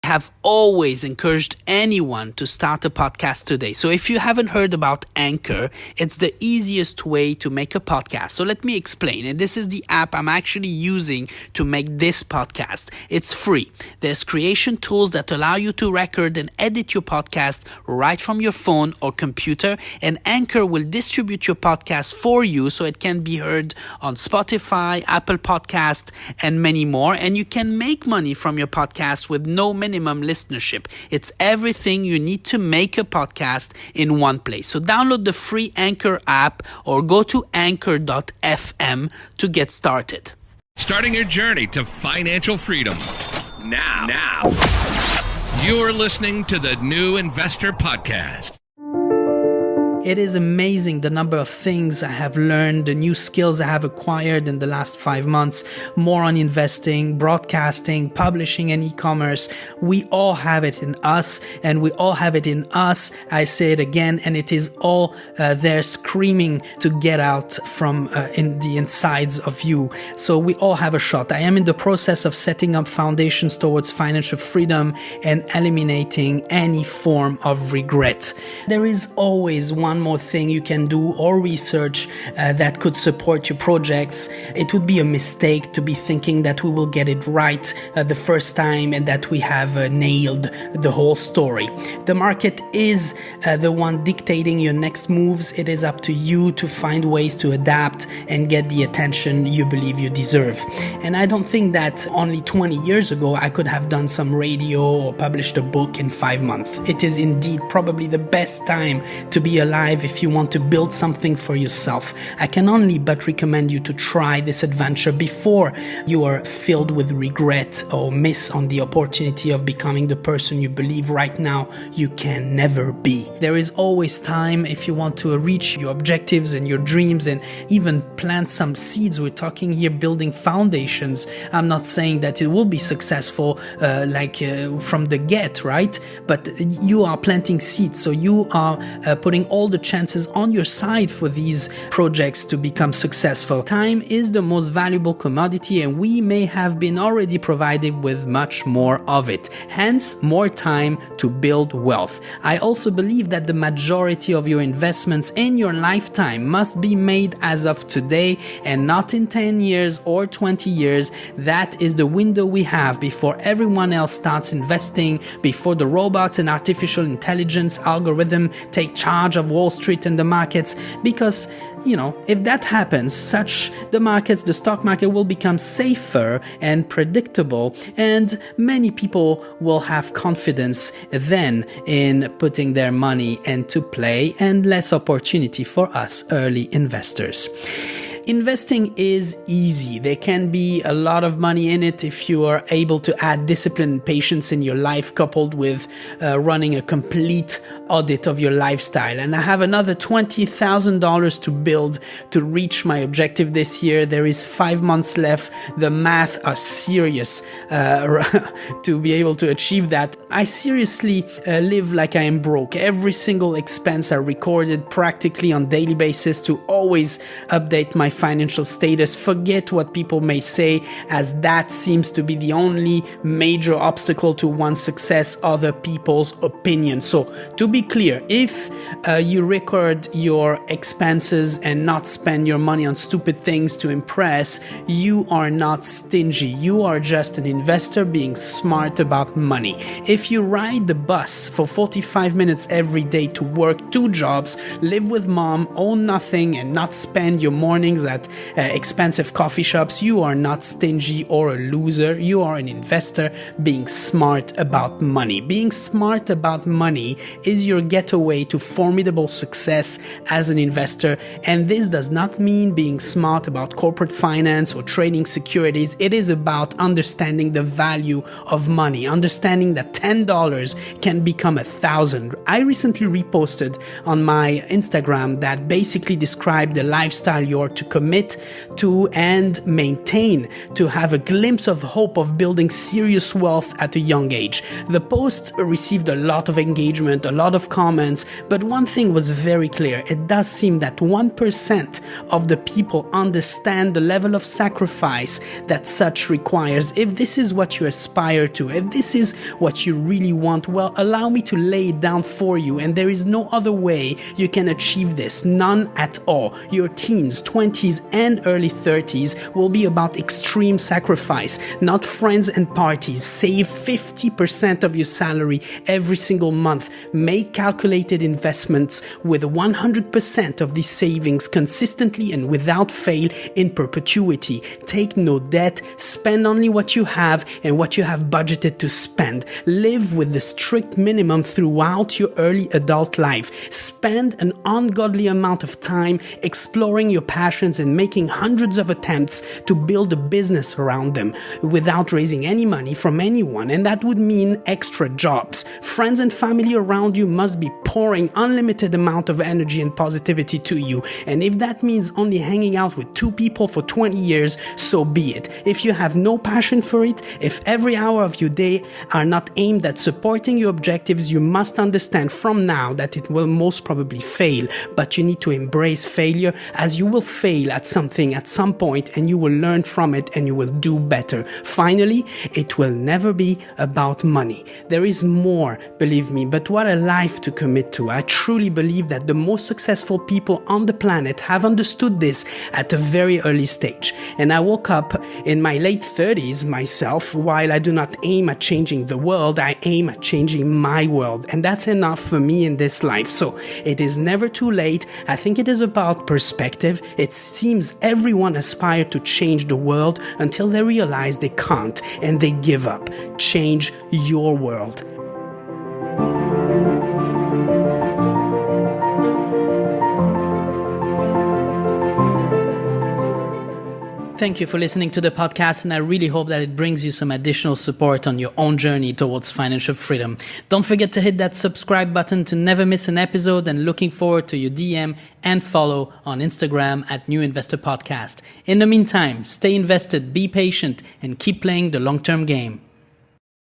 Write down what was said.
have always encouraged anyone to start a podcast today. So if you haven't heard about Anchor, it's the easiest way to make a podcast. So let me explain. And this is the app I'm actually using to make this podcast. It's free. There's creation tools that allow you to record and edit your podcast right from your phone or computer. And Anchor will distribute your podcast for you so it can be heard on Spotify, Apple Podcast, and many more. And you can make money from your podcast with no minimum listenership. It's everything you need to make a podcast in one place. So download the free Anchor app or go to anchor.fm to get started. Starting your journey to financial freedom. Now. You're listening to the New Investor Podcast. It is amazing the number of things I have learned, the new skills I have acquired in the last 5 months, more on investing, broadcasting, publishing, and e-commerce. We all have it in us, and we all have it in us. I say it again, and it is all there screaming to get out from in the insides of you. So we all have a shot. I am in the process of setting up foundations towards financial freedom and eliminating any form of regret. There is always one more thing you can do or research that could support your projects. It would be a mistake to be thinking that we will get it right the first time and that we have nailed the whole story. The market is the one dictating your next moves. It is up to you to find ways to adapt and get the attention you believe you deserve. And I don't think that only 20 years ago I could have done some radio or published a book in 5 months. It is indeed probably the best time to be alive if you want to build something for yourself. I can only but recommend you to try this adventure before you are filled with regret or miss on the opportunity of becoming the person you believe right now you can never be. There is always time if you want to reach your objectives and your dreams and even plant some seeds. We're talking here building foundations. I'm not saying that it will be successful from the get, right? But you are planting seeds, so you are putting all the chances on your side for these projects to become successful. Time is the most valuable commodity, and we may have been already provided with much more of it. Hence, more time to build wealth. I also believe that the majority of your investments in your lifetime must be made as of today and not in 10 years or 20 years. That is the window we have before everyone else starts investing, before the robots and artificial intelligence algorithm take charge of Wall Street and the markets, because if that happens, the stock market will become safer and predictable, and many people will have confidence then in putting their money into play and less opportunity for us early investors. Investing is easy. There can be a lot of money in it if you are able to add discipline and patience in your life, coupled with running a complete audit of your lifestyle. And I have another $20,000 to build to reach my objective this year. There is 5 months left. The math are serious to be able to achieve that. I seriously live like I am broke. Every single expense are recorded practically on daily basis to always update my financial status. Forget what people may say, as that seems to be the only major obstacle to one's success, other people's opinions. So to be clear, if you record your expenses and not spend your money on stupid things to impress, you are not stingy. You are just an investor being smart about money. If you ride the bus for 45 minutes every day to work 2 jobs, live with mom, own nothing, and not spend your mornings at expensive coffee shops, you are not stingy or a loser. You are an investor being smart about money. Being smart about money is your getaway to formidable success as an investor. And this does not mean being smart about corporate finance or trading securities. It is about understanding the value of money, understanding that $10 can become 1,000. I recently reposted on my Instagram that basically described the lifestyle you are to commit to and maintain to have a glimpse of hope of building serious wealth at a young age. The post received a lot of engagement, a lot of comments, but one thing was very clear. It does seem that 1% of the people understand the level of sacrifice that such requires. If this is what you aspire to, if this is what you really want, well, allow me to lay it down for you, and there is no other way you can achieve this, none at all. Your teens, 20s, and early 30s will be about extreme sacrifice, not friends and parties. Save 50% of your salary every single month. Make calculated investments with 100% of these savings consistently and without fail in perpetuity. Take no debt, spend only what you have and what you have budgeted to spend. Live with the strict minimum throughout your early adult life. Spend an ungodly amount of time exploring your passions and making hundreds of attempts to build a business around them without raising any money from anyone, and that would mean extra jobs. Friends and family around you must be pouring unlimited amount of energy and positivity to you, and if that means only hanging out with 2 people for 20 years, so be it. If you have no passion for it, if every hour of your day are not aimed at supporting your objectives, you must understand from now that it will most probably fail, but you need to embrace failure, as you will fail at something at some point and you will learn from it and you will do better. Finally, it will never be about money. There is more, believe me, but what a life to commit to. I truly believe that the most successful people on the planet have understood this at a very early stage. And I woke up in my late 30s myself. While I do not aim at changing the world, I aim at changing my world. And that's enough for me in this life. So it is never too late. I think it is about perspective. It seems everyone aspires to change the world until they realize they can't and they give up. Change your world. Thank you for listening to the podcast, and I really hope that it brings you some additional support on your own journey towards financial freedom. Don't forget to hit that subscribe button to never miss an episode, and looking forward to your DM and follow on Instagram at New Investor Podcast. In the meantime, stay invested, be patient, and keep playing the long-term game.